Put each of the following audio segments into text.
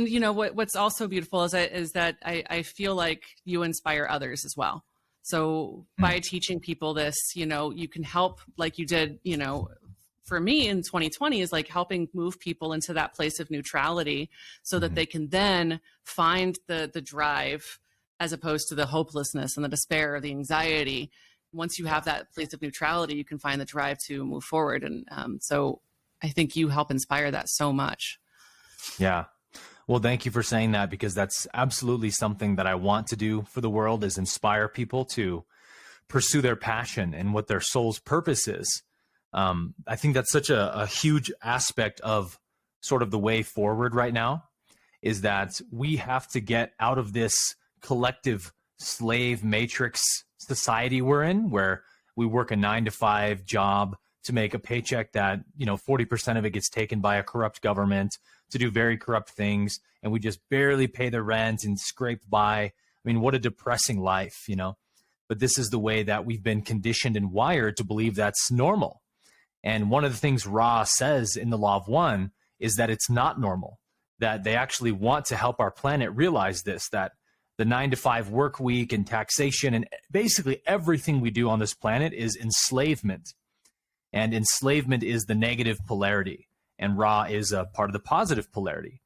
And what's also beautiful is that I feel like you inspire others as well. So by teaching people this, you can help, like you did, for me in 2020, is like helping move people into that place of neutrality so that they can then find the drive, as opposed to the hopelessness and the despair or the anxiety. Once you have that place of neutrality, you can find the drive to move forward. And so I think you help inspire that so much. Yeah. Well, thank you for saying that, because that's absolutely something that I want to do for the world, is inspire people to pursue their passion and what their soul's purpose is. I think that's such a huge aspect of sort of the way forward right now, is that we have to get out of this collective slave matrix society we're in, where we work a 9-to-5 job to make a paycheck that, 40% of it gets taken by a corrupt government to do very corrupt things, and we just barely pay the rent and scrape by. I mean, what a depressing life, But this is the way that we've been conditioned and wired to believe that's normal. And one of the things Ra says in the Law of One is that it's not normal, that they actually want to help our planet realize this, that the 9-to-5 work week and taxation and basically everything we do on this planet is enslavement. And enslavement is the negative polarity, and Ra is a part of the positive polarity.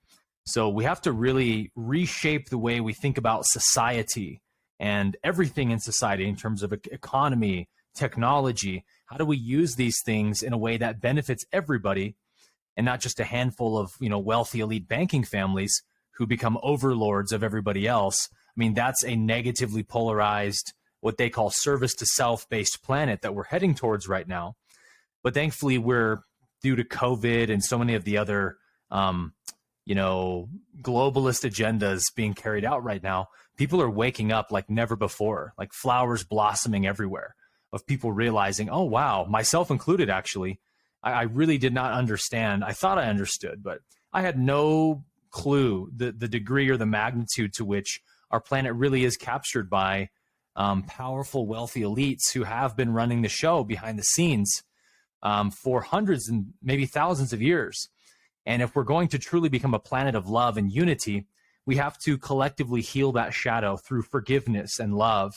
So we have to really reshape the way we think about society and everything in society in terms of economy, technology. How do we use these things in a way that benefits everybody, and not just a handful of, wealthy elite banking families who become overlords of everybody else? I mean, that's a negatively polarized, what they call service to self-based planet that we're heading towards right now. But thankfully, we're, due to COVID and so many of the other, globalist agendas being carried out right now, people are waking up like never before, like flowers blossoming everywhere, of people realizing, oh, wow, myself included, actually. I really did not understand. I thought I understood, but I had no clue the degree or the magnitude to which our planet really is captured by powerful, wealthy elites who have been running the show behind the scenes for hundreds and maybe thousands of years. And if we're going to truly become a planet of love and unity, we have to collectively heal that shadow through forgiveness and love,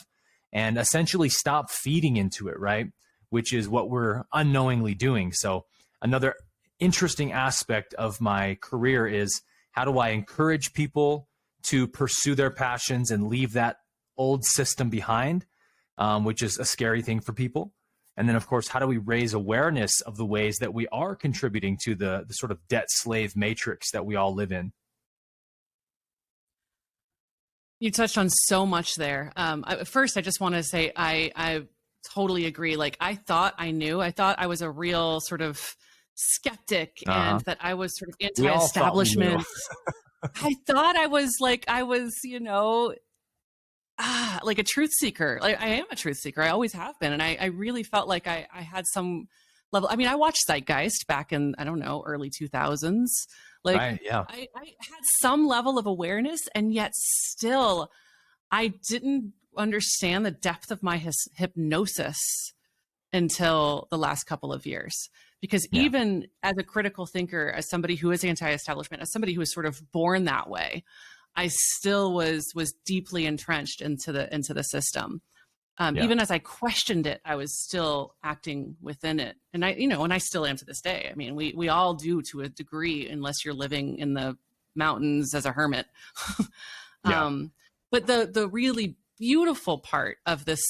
and essentially stop feeding into it, right? Which is what we're unknowingly doing. So another interesting aspect of my career is, how do I encourage people to pursue their passions and leave that old system behind, which is a scary thing for people? And then, of course, how do we raise awareness of the ways that we are contributing to the sort of debt slave matrix that we all live in? You touched on so much there. First, I just want to say I totally agree. Like, I thought I knew. I thought I was a real sort of skeptic, and that I was sort of anti-establishment. I thought I was like, like a truth seeker. Like, I am a truth seeker. I always have been. And I really felt like I had some level. I mean, I watched Zeitgeist back in, I don't know, early 2000s. Like, right, yeah. I had some level of awareness, and yet still I didn't understand the depth of my hypnosis until the last couple of years. Because even as a critical thinker, as somebody who is anti-establishment, as somebody who was sort of born that way, I still was deeply entrenched into the system. Even as I questioned it, I was still acting within it. And I still am to this day. I mean, we all do to a degree, unless you're living in the mountains as a hermit. But the really beautiful part of this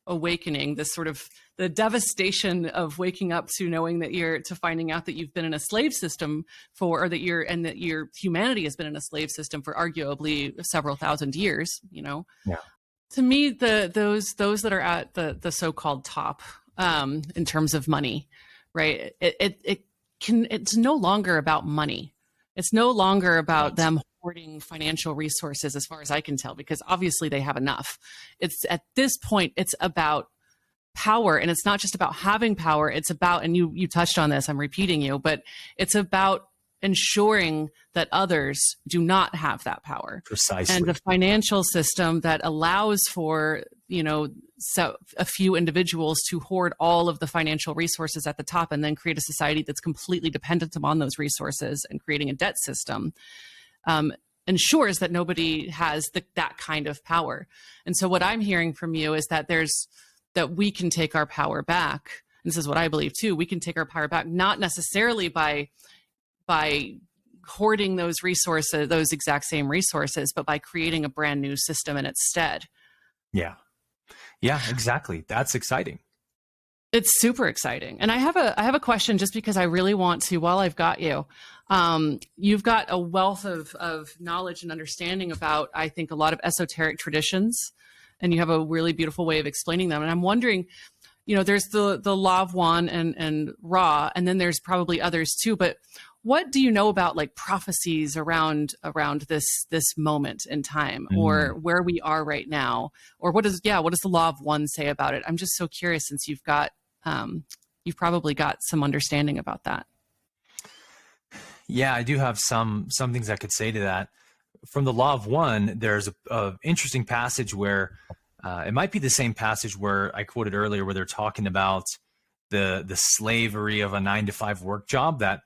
awakening, this sort of the devastation of waking up to knowing that finding out that you've been in a slave system that your humanity has been in a slave system for arguably several thousand years, To me, those that are at the so-called top, in terms of money, right? It's no longer about money. It's no longer about them hoarding financial resources, as far as I can tell, because obviously they have enough. It's at this point, it's about power, and it's not just about having power. It's about, and you touched on this, I'm repeating you, but it's about ensuring that others do not have that power. Precisely. And the financial system that allows for, so a few individuals to hoard all of the financial resources at the top, and then create a society that's completely dependent upon those resources, and creating a debt system. ensures that nobody has that kind of power. And so what I'm hearing from you is that that we can take our power back. And this is what I believe too. We can take our power back, not necessarily by hoarding those resources, those exact same resources, but by creating a brand new system in its stead. Yeah. Yeah, exactly. That's exciting. It's super exciting. And I have a question, just because I really want to, while I've got you. You've got a wealth of knowledge and understanding about, I think, a lot of esoteric traditions, and you have a really beautiful way of explaining them. And I'm wondering, there's the Law of One and Ra, and then there's probably others too, but what do you know about like prophecies around this moment in time, or where we are right now, or what does the Law of One say about it? I'm just so curious, since you've probably got some understanding about that. Yeah, I do have some things I could say to that. From the Law of One, there's a interesting passage where it might be the same passage where I quoted earlier, where they're talking about the slavery of a 9-to-5 work job, that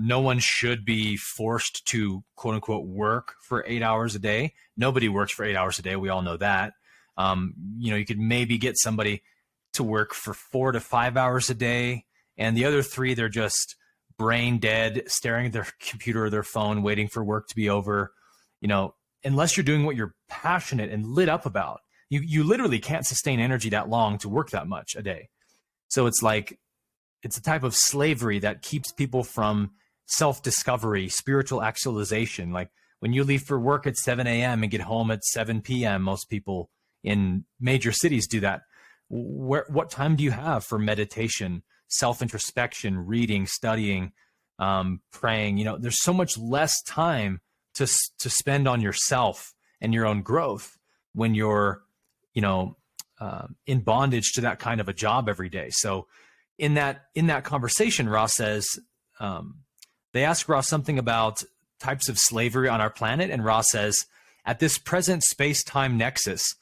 no one should be forced to, quote unquote, work for 8 hours a day. Nobody works for 8 hours a day. We all know that. You could maybe get somebody to work for 4 to 5 hours a day, and the other 3, they're just brain dead, staring at their computer or their phone, waiting for work to be over. Unless you're doing what you're passionate and lit up about, you literally can't sustain energy that long to work that much a day. So it's a type of slavery that keeps people from self-discovery, spiritual actualization. Like when you leave for work at 7 a.m. and get home at 7 p.m., most people in major cities do that. What time do you have for meditation, self-introspection, reading, studying, praying? There's so much less time to spend on yourself and your own growth when you're, in bondage to that kind of a job every day. So in that conversation, Ross says, they ask Ross something about types of slavery on our planet. And Ross says, at this present space-time nexus,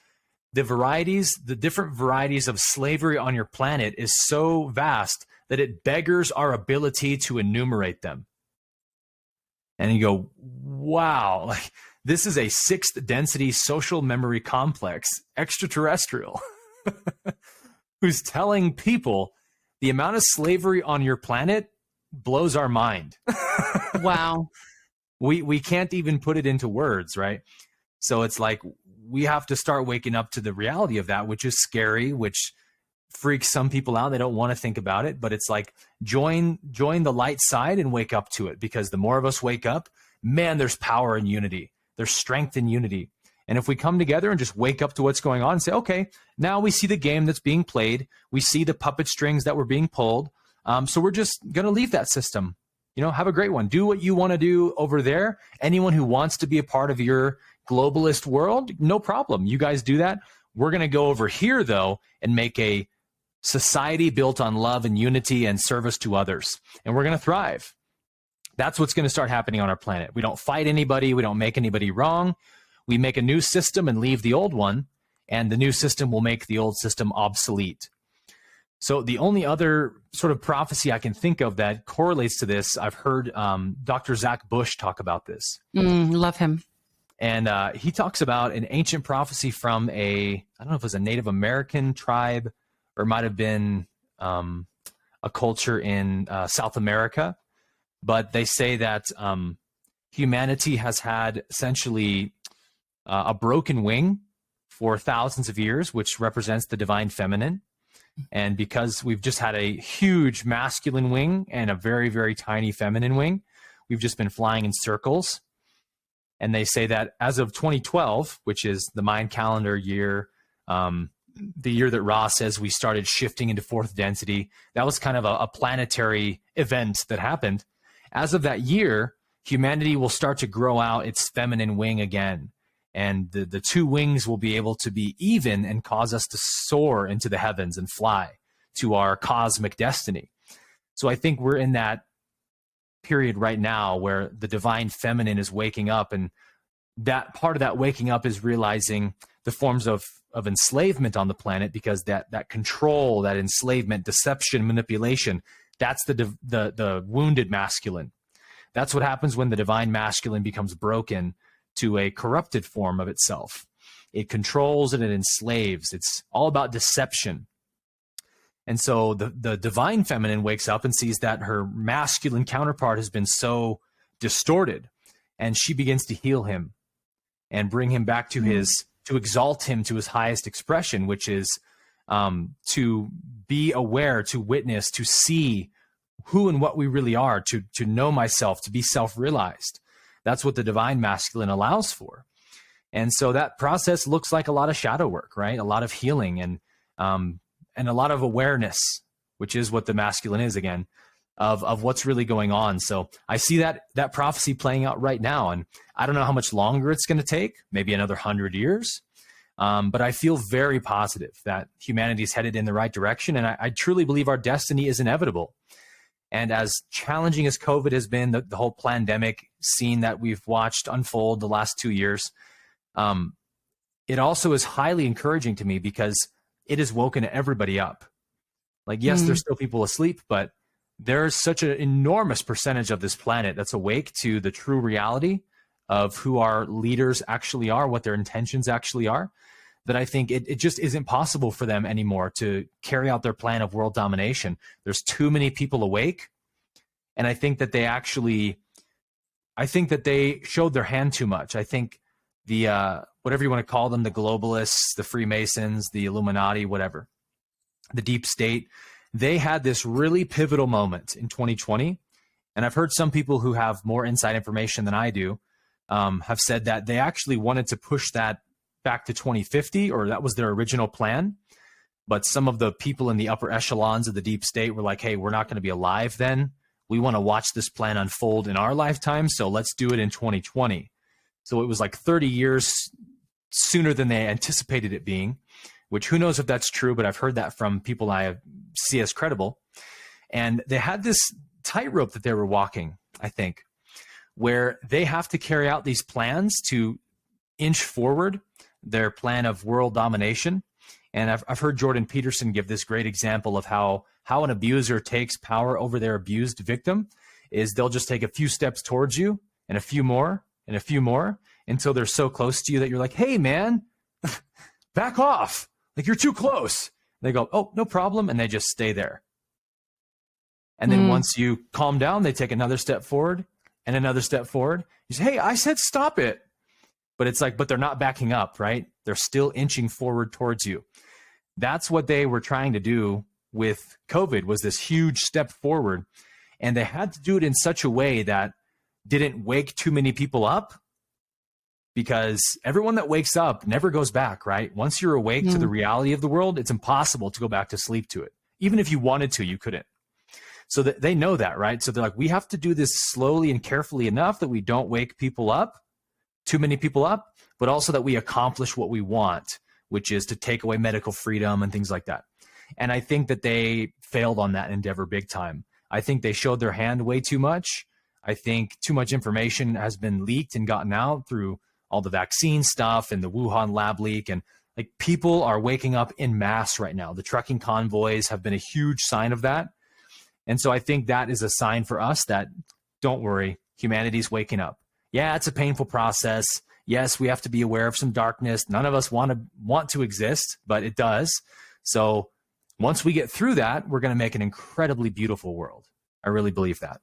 the different varieties of slavery on your planet is so vast that it beggars our ability to enumerate them. And you go, wow, like this is a 6th density social memory complex extraterrestrial who's telling people the amount of slavery on your planet blows our mind. Wow. We can't even put it into words, right? So it's like we have to start waking up to the reality of that, which is scary, which freaks some people out. They don't want to think about it, but it's like join the light side and wake up to it, because the more of us wake up, man, there's power in unity. There's strength in unity. And if we come together and just wake up to what's going on and say, okay, now we see the game that's being played. We see the puppet strings that were being pulled. So we're just going to leave that system. Have a great one. Do what you want to do over there. Anyone who wants to be a part of your globalist world, no problem. You guys do that. We're going to go over here, though, and make a society built on love and unity and service to others. And we're going to thrive. That's what's going to start happening on our planet. We don't fight anybody. We don't make anybody wrong. We make a new system and leave the old one, and the new system will make the old system obsolete. So the only other sort of prophecy I can think of that correlates to this, I've heard Dr. Zach Bush talk about this. Love him. And he talks about an ancient prophecy from I don't know if it was a Native American tribe, or it might have been a culture in South America. But they say that humanity has had essentially a broken wing for thousands of years, which represents the divine feminine. And because we've just had a huge masculine wing and a very, very tiny feminine wing, we've just been flying in circles. And they say that as of 2012, which is the Mayan calendar year, the year that Ra says we started shifting into 4th density, that was kind of a planetary event that happened. As of that year, humanity will start to grow out its feminine wing again. And the two wings will be able to be even and cause us to soar into the heavens and fly to our cosmic destiny. So I think we're in that period right now where the divine feminine is waking up, and that part of that waking up is realizing the forms of enslavement on the planet, because that control, that enslavement, deception, manipulation, that's the wounded masculine. That's what happens when the divine masculine becomes broken. to a corrupted form of itself. It controls and it enslaves. It's all about deception. And so the divine feminine wakes up and sees that her masculine counterpart has been so distorted, and she begins to heal him and bring him back to to exalt him to his highest expression, which is to be aware, to witness, to see who and what we really are, to know myself, to be self-realized. That's what the divine masculine allows for. And so that process looks like a lot of shadow work, right? A lot of healing and a lot of awareness, which is what the masculine is, again, of what's really going on. So I see that prophecy playing out right now. And I don't know how much longer it's going to take, maybe another 100 years. But I feel very positive that humanity is headed in the right direction. And I truly believe our destiny is inevitable. And as challenging as COVID has been, the whole pandemic scene that we've watched unfold the last 2 years, it also is highly encouraging to me because it has woken everybody up. Like, yes, there's still people asleep, but there's such an enormous percentage of this planet that's awake to the true reality of who our leaders actually are, what their intentions actually are, that I think it just isn't possible for them anymore to carry out their plan of world domination. There's too many people awake. And I think that they showed their hand too much. I think the, whatever you want to call them, the globalists, the Freemasons, the Illuminati, whatever, the deep state, they had this really pivotal moment in 2020. And I've heard some people who have more inside information than I do have said that they actually wanted to push that back to 2050, or that was their original plan. But some of the people in the upper echelons of the deep state were like, hey, we're not going to be alive then. We want to watch this plan unfold in our lifetime, so let's do it in 2020. So it was like 30 years sooner than they anticipated it being, which who knows if that's true, but I've heard that from people I see as credible. And they had this tightrope that they were walking, I think, where they have to carry out these plans to inch forward their plan of world domination. And I've heard Jordan Peterson give this great example of how an abuser takes power over their abused victim is they'll just take a few steps towards you and a few more and a few more until they're so close to you that you're like, hey, man, back off. Like, you're too close. They go, oh, no problem. And they just stay there. And then once you calm down, they take another step forward and another step forward. You say, hey, I said stop it. But it's like, but they're not backing up, right? They're still inching forward towards you. That's what they were trying to do with COVID, was this huge step forward. And they had to do it in such a way that didn't wake too many people up, because everyone that wakes up never goes back, right? Once you're awake to the reality of the world, it's impossible to go back to sleep to it. Even if you wanted to, you couldn't. So they know that, right? So they're like, we have to do this slowly and carefully enough that we don't wake people up, too many people up, but also that we accomplish what we want, which is to take away medical freedom and things like that. And I think that they failed on that endeavor big time. I think they showed their hand way too much. I think too much information has been leaked and gotten out through all the vaccine stuff and the Wuhan lab leak. And like, people are waking up in mass right now. The trucking convoys have been a huge sign of that. And so I think that is a sign for us that, don't worry, humanity's waking up. Yeah, it's a painful process. Yes, we have to be aware of some darkness. None of us want to exist, but it does. So once we get through that, we're going to make an incredibly beautiful world. I really believe that.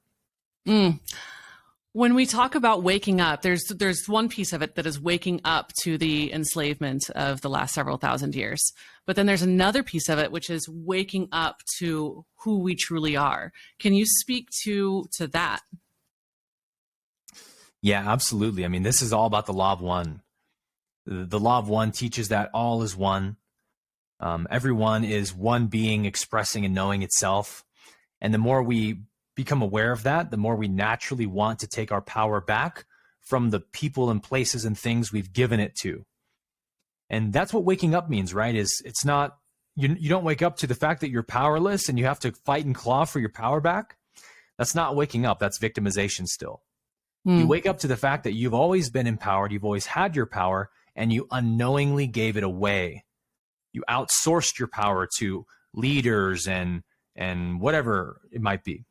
When we talk about waking up, there's one piece of it that is waking up to the enslavement of the last several thousand years. But then there's another piece of it, which is waking up to who we truly are. Can you speak to that? Yeah, absolutely. I mean, this is all about the law of one. The law of one teaches that all is one. Everyone is one being expressing and knowing itself. And the more we become aware of that, the more we naturally want to take our power back from the people and places and things we've given it to. And that's what waking up means, right? It's not, you don't wake up to the fact that you're powerless and you have to fight and claw for your power back. That's not waking up. That's victimization still. You wake up to the fact that you've always been empowered, you've always had your power, and you unknowingly gave it away. You outsourced your power to leaders and whatever it might be.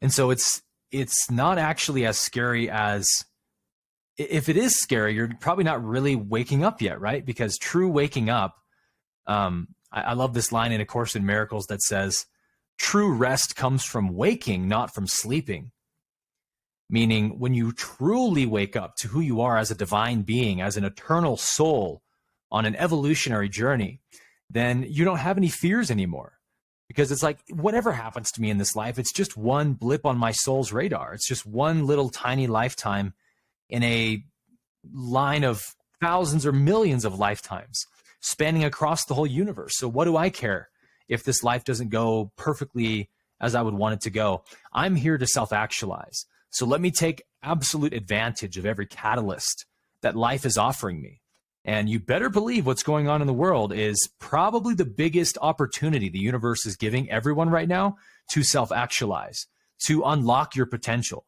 And so it's not actually as scary as if it is scary, you're probably not really waking up yet, right? Because true waking up, I love this line in A Course in Miracles that says, true rest comes from waking, not from sleeping. Meaning when you truly wake up to who you are as a divine being, as an eternal soul on an evolutionary journey, then you don't have any fears anymore. Because it's like, whatever happens to me in this life, it's just one blip on my soul's radar. It's just one little tiny lifetime in a line of thousands or millions of lifetimes spanning across the whole universe. So what do I care if this life doesn't go perfectly as I would want it to go? I'm here to self-actualize. So let me take absolute advantage of every catalyst that life is offering me. And you better believe what's going on in the world is probably the biggest opportunity the universe is giving everyone right now to self-actualize, to unlock your potential.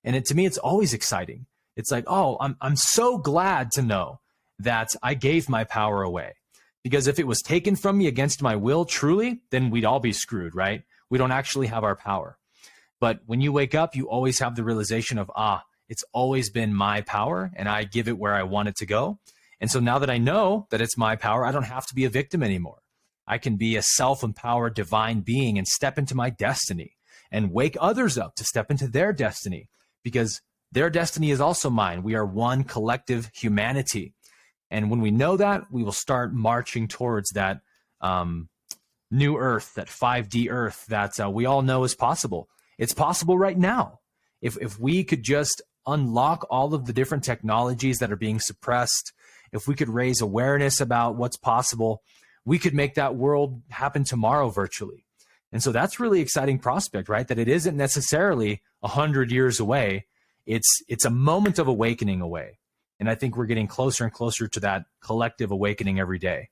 And to me, it's always exciting. It's like, oh, I'm so glad to know that I gave my power away. Because if it was taken from me against my will, truly, then we'd all be screwed, right? We don't actually have our power. But when you wake up, you always have the realization of, it's always been my power and I give it where I want it to go. And so now that I know that it's my power, I don't have to be a victim anymore. I can be a self-empowered divine being and step into my destiny and wake others up to step into their destiny, because their destiny is also mine. We are one collective humanity. And when we know that, we will start marching towards that new earth, that 5D earth that we all know is possible. It's possible right now. If we could just unlock all of the different technologies that are being suppressed, if we could raise awareness about what's possible, we could make that world happen tomorrow virtually. And so that's really exciting prospect, right? That it isn't necessarily 100 years away. It's a moment of awakening away. And I think we're getting closer and closer to that collective awakening every day.